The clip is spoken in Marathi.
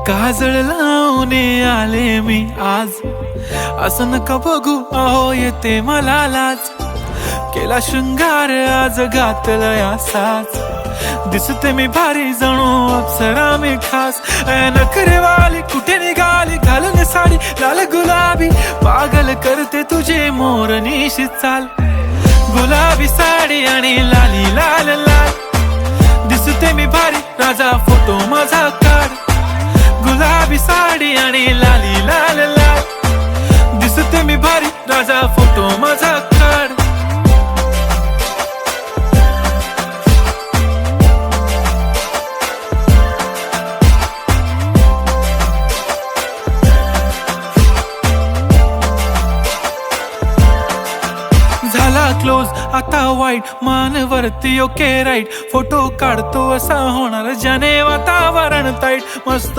काजळ लावून आले मी आज, असं नका बघू अहो येते मला लाज. केला शृंगार आज घातला साज, दिसते मी भारी जणू अप्सरा मी खास. नखरेवाली कुठे निघाली घालून साडी लाल गुलाबी, पागल करते तुझे मोरनीशी चाल. गुलाबी साडी आणि लाली लाल लाल, दिसते मी भारी राजा फोटो माझा काढ. गुलाबी साडी आणि लाली लाल लाल, दिसते मी भारी राजा फोटो माझा काढ. झाला क्लोज आता वाईट, मान वरती ओके राईट. फोटो काढतो असा होणार ज्याने वातावरण ताईट. मस्त